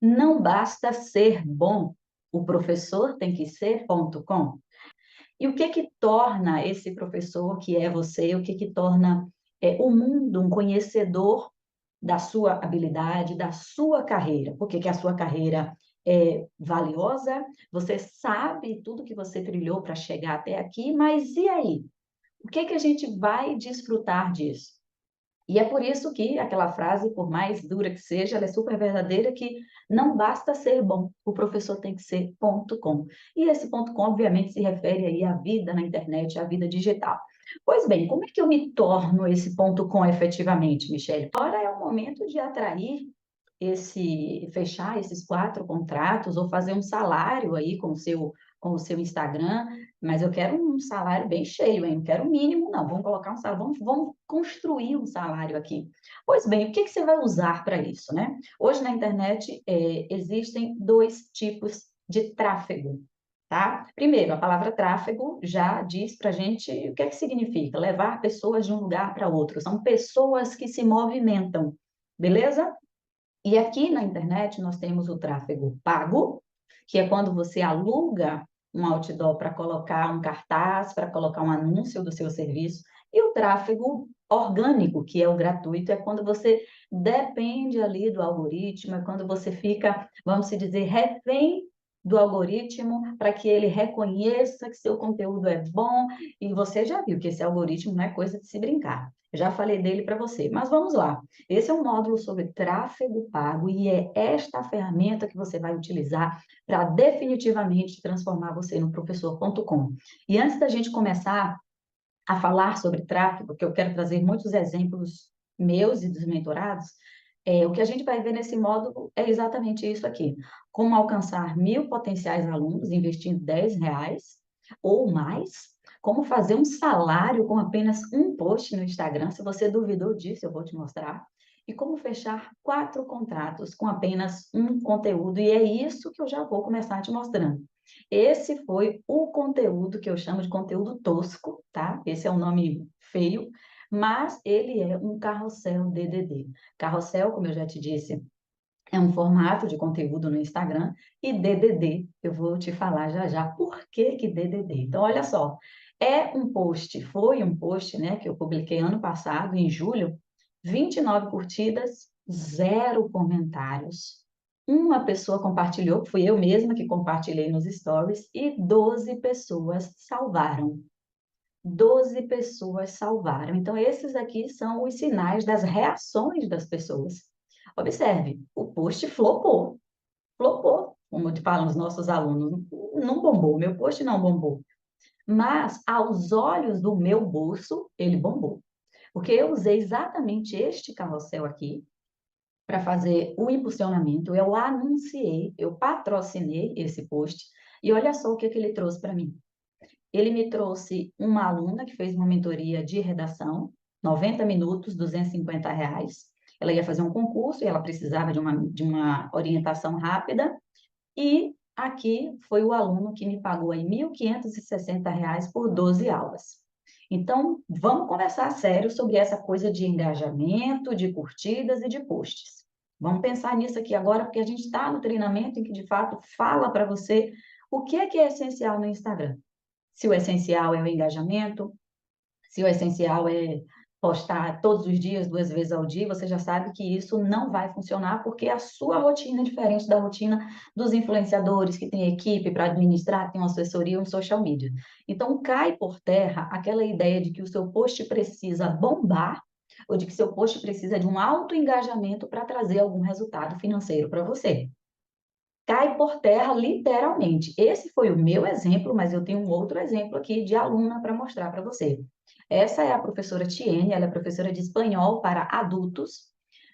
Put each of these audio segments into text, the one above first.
Não basta ser bom, o professor tem que ser.com. E o que que torna esse professor que é você, o que que torna o mundo um conhecedor da sua habilidade, da sua carreira? Por que que a sua carreira é valiosa? Você sabe tudo que você trilhou para chegar até aqui, mas e aí? O que que a gente vai desfrutar disso? E é por isso que aquela frase, por mais dura que seja, ela é super verdadeira, que não basta ser bom, o professor tem que ser ponto .com. E esse ponto .com, obviamente, se refere aí à vida na internet, à vida digital. Pois bem, como é que eu me torno esse ponto .com efetivamente, Michele? Agora é o momento de atrair fechar esses 4 contratos ou fazer um salário aí com o seu Instagram, mas eu quero um salário bem cheio, hein? Não quero o mínimo, não. Vamos colocar um salário, vamos construir um salário aqui. Pois bem, o que que você vai usar para isso, né? Hoje na internet existem 2 tipos de tráfego, tá? Primeiro, a palavra tráfego já diz para a gente o que é que significa: levar pessoas de um lugar para outro. São pessoas que se movimentam, beleza? E aqui na internet nós temos o tráfego pago, que é quando você aluga um outdoor para colocar um cartaz, para colocar um anúncio do seu serviço, e o tráfego orgânico, que é o gratuito, é quando você depende ali do algoritmo, é quando você fica, vamos se dizer, refém do algoritmo para que ele reconheça que seu conteúdo é bom, e você já viu que esse algoritmo não é coisa de se brincar. Eu já falei dele para você, mas vamos lá. Esse é um módulo sobre tráfego pago e é esta ferramenta que você vai utilizar para definitivamente transformar você no professor.com. E antes da gente começar a falar sobre tráfego, que eu quero trazer muitos exemplos meus e dos mentorados, o que a gente vai ver nesse módulo é exatamente isso aqui: como alcançar 1.000 potenciais alunos investindo R$ 10 ou mais, como fazer um salário com apenas um post no Instagram. Se você duvidou disso, eu vou te mostrar. E como fechar 4 contratos com apenas um conteúdo. E é isso que eu já vou começar te mostrando. Esse foi o conteúdo que eu chamo de conteúdo tosco, tá? Esse é um nome feio, mas ele é um carrossel DDD. Carrossel, como eu já te disse, é um formato de conteúdo no Instagram, e DDD, eu vou te falar já já por que que DDD. Então, olha só, foi um post, né, que eu publiquei ano passado, em julho, 29 curtidas, 0 comentários. Uma pessoa compartilhou, fui eu mesma que compartilhei nos stories, e 12 pessoas salvaram. 12 pessoas salvaram. Então, esses aqui são os sinais das reações das pessoas. Observe, o post flopou. Flopou, como falam os nossos alunos. Não bombou, meu post não bombou. Mas, aos olhos do meu bolso, ele bombou. Porque eu usei exatamente este carrossel aqui para fazer o impulsionamento, eu anunciei, eu patrocinei esse post, e olha só o que, que ele trouxe para mim. Ele me trouxe uma aluna que fez uma mentoria de redação, 90 minutos, R$ 250. Ela ia fazer um concurso e ela precisava de uma orientação rápida. E aqui foi o aluno que me pagou aí R$ 1.560 por 12 aulas. Então, vamos conversar sério sobre essa coisa de engajamento, de curtidas e de posts. Vamos pensar nisso aqui agora, porque a gente está no treinamento em que, de fato, fala para você o que é essencial no Instagram. Se o essencial é o engajamento, se o essencial é postar todos os dias, 2 vezes ao dia, você já sabe que isso não vai funcionar, porque a sua rotina é diferente da rotina dos influenciadores que têm equipe para administrar, tem uma assessoria, um social media. Então, cai por terra aquela ideia de que o seu post precisa bombar, ou de que seu post precisa de um alto engajamento para trazer algum resultado financeiro para você. Cai por terra literalmente. Esse foi o meu exemplo, mas eu tenho um outro exemplo aqui de aluna para mostrar para você. Essa é a professora Tiene, ela é professora de espanhol para adultos.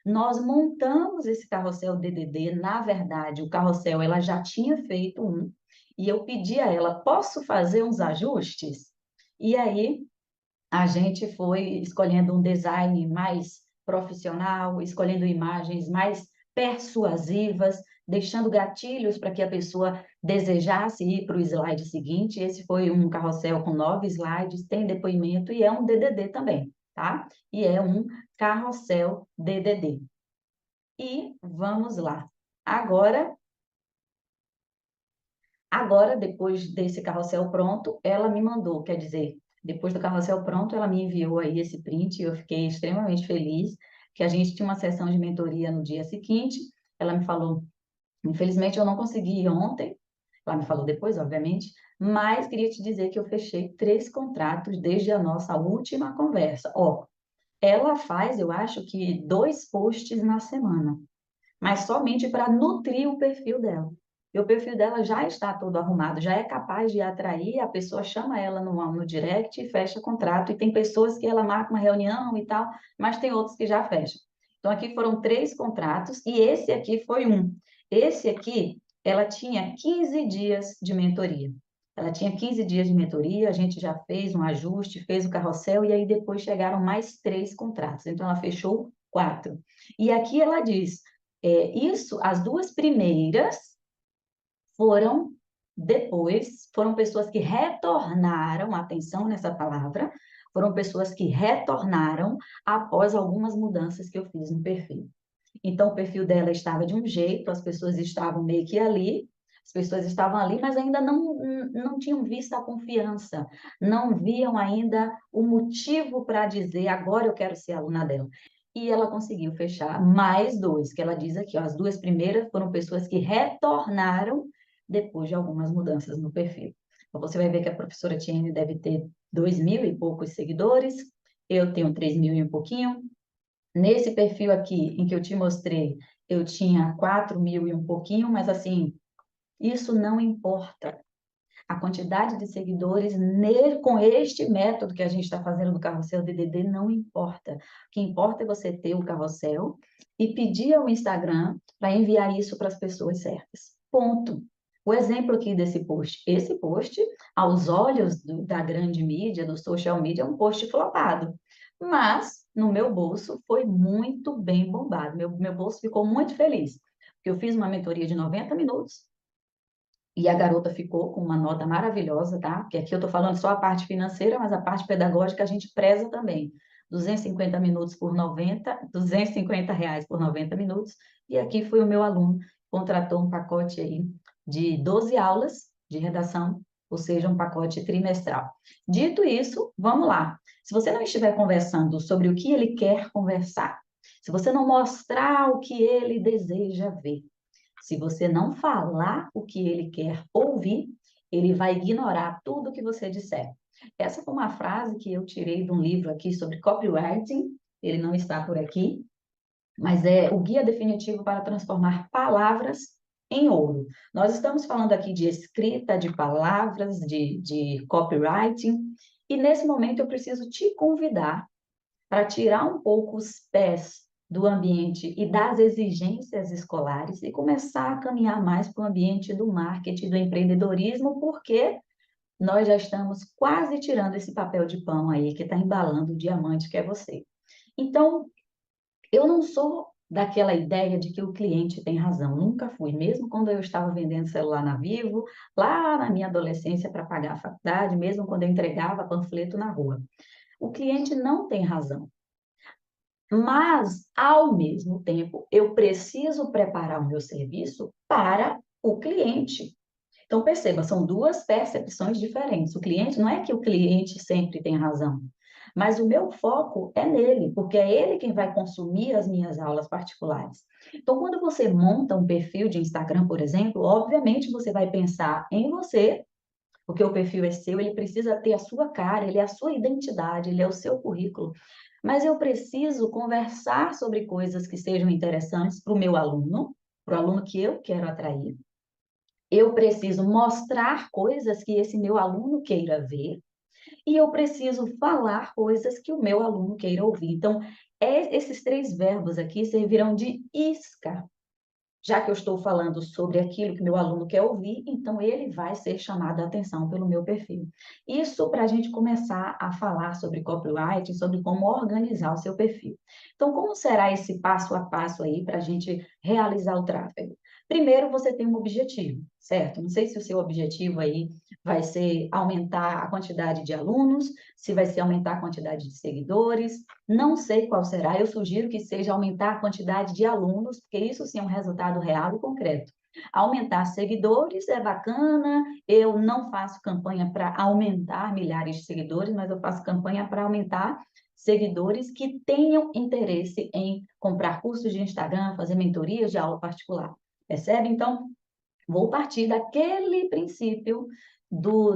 Nós montamos esse carrossel DDD, na verdade, o carrossel ela já tinha feito um, e eu pedi a ela: posso fazer uns ajustes? E aí a gente foi escolhendo um design mais profissional, escolhendo imagens mais persuasivas, deixando gatilhos para que a pessoa desejasse ir para o slide seguinte. Esse foi um carrossel com 9 slides, tem depoimento e é um DDD também, tá? E é um carrossel DDD. E vamos lá. Agora, depois desse carrossel pronto, ela me mandou, quer dizer, depois do carrossel pronto, ela me enviou aí esse print e eu fiquei extremamente feliz, que a gente tinha uma sessão de mentoria no dia seguinte. Ela me falou, infelizmente eu não consegui ir ontem, ela me falou depois, obviamente, mas queria te dizer que eu fechei 3 contratos desde a nossa última conversa. Ó, ela faz, eu acho que 2 posts na semana, mas somente para nutrir o perfil dela. E o perfil dela já está todo arrumado, já é capaz de atrair, a pessoa chama ela no direct e fecha contrato. E tem pessoas que ela marca uma reunião e tal, mas tem outros que já fecham. Então, aqui foram 3 contratos e esse aqui foi um. Esse aqui, ela tinha 15 dias de mentoria. Ela tinha 15 dias de mentoria, a gente já fez um ajuste, fez o carrossel, e aí depois chegaram mais 3 contratos. Então, ela fechou 4. E aqui ela diz, isso, as 2 primeiras foram foram pessoas que retornaram, atenção nessa palavra, foram pessoas que retornaram após algumas mudanças que eu fiz no perfil. Então, o perfil dela estava de um jeito, as pessoas estavam meio que ali, as pessoas estavam ali, mas ainda não tinham visto a confiança, não viam ainda o motivo para dizer, agora eu quero ser aluna dela. E ela conseguiu fechar mais 2, que ela diz aqui, ó, as 2 primeiras foram pessoas que retornaram depois de algumas mudanças no perfil. Então, você vai ver que a professora Tiene deve ter 2.000 e poucos seguidores, eu tenho 3.000 e um pouquinho. Nesse perfil aqui, em que eu te mostrei, eu tinha 4.000 e um pouquinho, mas assim, isso não importa. A quantidade de seguidores com este método que a gente está fazendo do carrossel DDD não importa. O que importa é você ter o carrossel e pedir ao Instagram para enviar isso para as pessoas certas. Ponto. O exemplo aqui desse post. Esse post, aos olhos da grande mídia, do social media, é um post flopado. Mas, no meu bolso, foi muito bem bombado. Meu bolso ficou muito feliz. Porque eu fiz uma mentoria de 90 minutos, e a garota ficou com uma nota maravilhosa, tá? Porque aqui eu estou falando só a parte financeira, mas a parte pedagógica a gente preza também. 250 minutos por 90, R$ 250 por 90 minutos. E aqui foi o meu aluno, contratou um pacote aí de 12 aulas de redação, ou seja, um pacote trimestral. Dito isso, vamos lá. Se você não estiver conversando sobre o que ele quer conversar, se você não mostrar o que ele deseja ver, se você não falar o que ele quer ouvir, ele vai ignorar tudo que você disser. Essa foi uma frase que eu tirei de um livro aqui sobre copywriting, ele não está por aqui, mas é o guia definitivo para transformar palavras em ouro. Nós estamos falando aqui de escrita de palavras, de copywriting, e nesse momento eu preciso te convidar para tirar um pouco os pés do ambiente e das exigências escolares e começar a caminhar mais para o ambiente do marketing, do empreendedorismo, porque nós já estamos quase tirando esse papel de pão aí que está embalando o diamante que é você. Então, eu não sou daquela ideia de que o cliente tem razão, nunca fui, mesmo quando eu estava vendendo celular na Vivo, lá na minha adolescência para pagar a faculdade, mesmo quando eu entregava panfleto na rua. O cliente não tem razão. Mas, ao mesmo tempo, eu preciso preparar o meu serviço para o cliente. Então, perceba, são 2 percepções diferentes. O cliente, não é que o cliente sempre tem razão, mas o meu foco é nele, porque é ele quem vai consumir as minhas aulas particulares. Então, quando você monta um perfil de Instagram, por exemplo, obviamente você vai pensar em você, porque o perfil é seu, ele precisa ter a sua cara, ele é a sua identidade, ele é o seu currículo. Mas eu preciso conversar sobre coisas que sejam interessantes para o aluno que eu quero atrair. Eu preciso mostrar coisas que esse meu aluno queira ver. E eu preciso falar coisas que o meu aluno queira ouvir. Então, esses 3 verbos aqui servirão de isca. Já que eu estou falando sobre aquilo que meu aluno quer ouvir, então ele vai ser chamado a atenção pelo meu perfil. Isso para a gente começar a falar sobre copywriting, sobre como organizar o seu perfil. Então, como será esse passo a passo aí para a gente realizar o tráfego? Primeiro, você tem um objetivo, certo? Não sei se o seu objetivo aí vai ser aumentar a quantidade de alunos, se vai ser aumentar a quantidade de seguidores, não sei qual será. Eu sugiro que seja aumentar a quantidade de alunos, porque isso sim é um resultado real e concreto. Aumentar seguidores é bacana, eu não faço campanha para aumentar milhares de seguidores, mas eu faço campanha para aumentar seguidores que tenham interesse em comprar cursos de Instagram, fazer mentorias de aula particular. Percebe? Então, vou partir daquele princípio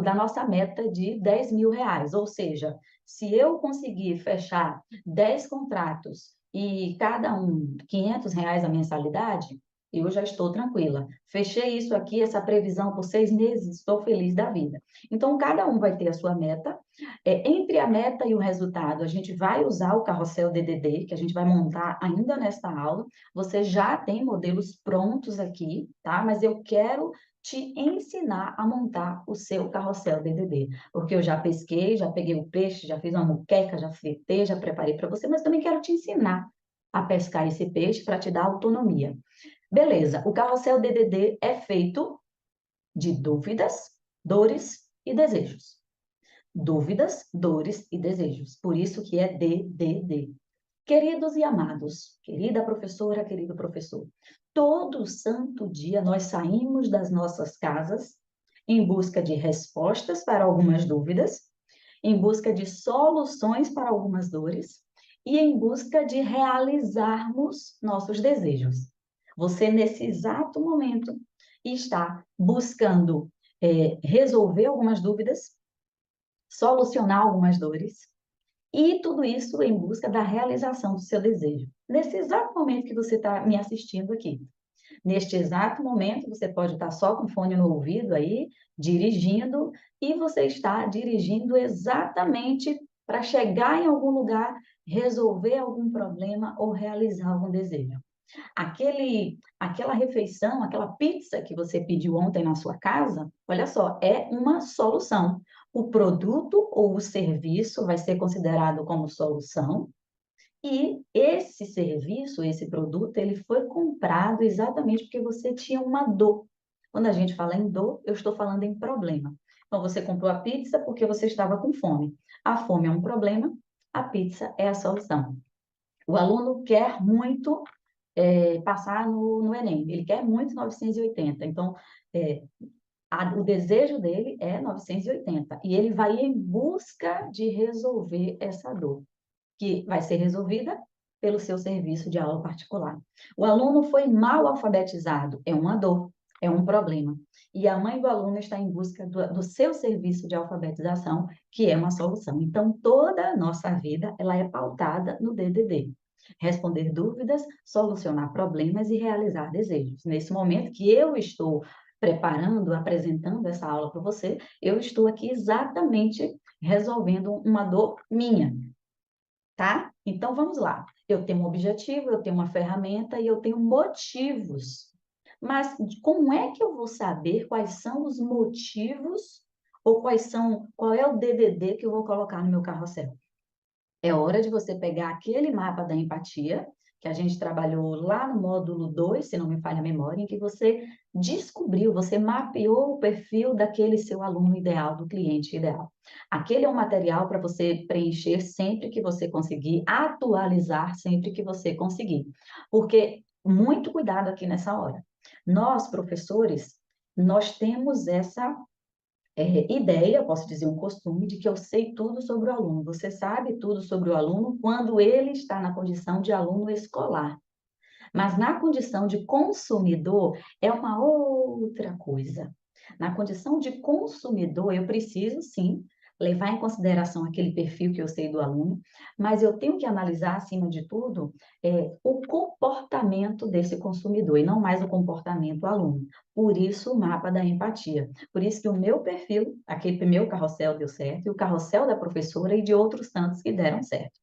da nossa meta de 10 mil reais. Ou seja, se eu conseguir fechar 10 contratos e cada um 500 reais a mensalidade, eu já estou tranquila. Fechei isso aqui, essa previsão por 6 meses, estou feliz da vida. Então, cada um vai ter a sua meta. Entre a meta e o resultado, a gente vai usar o carrossel DDD, que a gente vai montar ainda nesta aula. Você já tem modelos prontos aqui, tá? Mas eu quero te ensinar a montar o seu carrossel DDD, porque eu já pesquei, já peguei o peixe, já fiz uma muqueca, já fritei, já preparei para você, mas também quero te ensinar a pescar esse peixe para te dar autonomia. Beleza, o carrossel DDD é feito de dúvidas, dores e desejos. Dúvidas, dores e desejos. Por isso que é DDD. Queridos e amados, querida professora, querido professor, todo santo dia nós saímos das nossas casas em busca de respostas para algumas dúvidas, em busca de soluções para algumas dores e em busca de realizarmos nossos desejos. Você, nesse exato momento, está buscando resolver algumas dúvidas, solucionar algumas dores, e tudo isso em busca da realização do seu desejo. Nesse exato momento que você está me assistindo aqui. Neste exato momento, você pode estar só com fone no ouvido aí, dirigindo, e você está dirigindo exatamente para chegar em algum lugar, resolver algum problema ou realizar algum desejo. Aquela refeição, aquela pizza que você pediu ontem na sua casa, olha só, é uma solução. O produto ou o serviço vai ser considerado como solução, e esse serviço, esse produto, ele foi comprado exatamente porque você tinha uma dor. Quando a gente fala em dor, eu estou falando em problema. Então, você comprou a pizza porque você estava com fome. A fome é um problema, a pizza é a solução. O aluno quer muito passar no Enem. Ele quer muito 980. Então, é, o desejo dele é 980. E ele vai em busca de resolver essa dor, que vai ser resolvida pelo seu serviço de aula particular. O aluno foi mal alfabetizado, é uma dor, é um problema. E a mãe do aluno está em busca do seu serviço de alfabetização, que é uma solução. Então, toda a nossa vida, ela é pautada no DDD. Responder dúvidas, solucionar problemas e realizar desejos. Nesse momento que eu estou preparando, apresentando essa aula para você, eu estou aqui exatamente resolvendo uma dor minha, tá? Então, vamos lá. Eu tenho um objetivo, eu tenho uma ferramenta e eu tenho motivos. Mas como é que eu vou saber quais são os motivos ou qual é o DDD que eu vou colocar no meu carrossel? É hora de você pegar aquele mapa da empatia, que a gente trabalhou lá no módulo 2, se não me falha a memória, em que você descobriu, você mapeou o perfil daquele seu aluno ideal, do cliente ideal. Aquele é um material para você preencher sempre que você conseguir, atualizar sempre que você conseguir. Porque, muito cuidado aqui nessa hora. Nós, professores, nós temos essa ideia, posso dizer um costume, de que eu sei tudo sobre o aluno. Você sabe tudo sobre o aluno quando ele está na condição de aluno escolar. Mas na condição de consumidor é uma outra coisa. Na condição de consumidor, eu preciso sim levar em consideração aquele perfil que eu sei do aluno, mas eu tenho que analisar, acima de tudo, o comportamento desse consumidor e não mais o comportamento do aluno. Por isso, o mapa da empatia. Por isso que o meu perfil, aquele meu carrossel deu certo, e o carrossel da professora e de outros tantos que deram certo.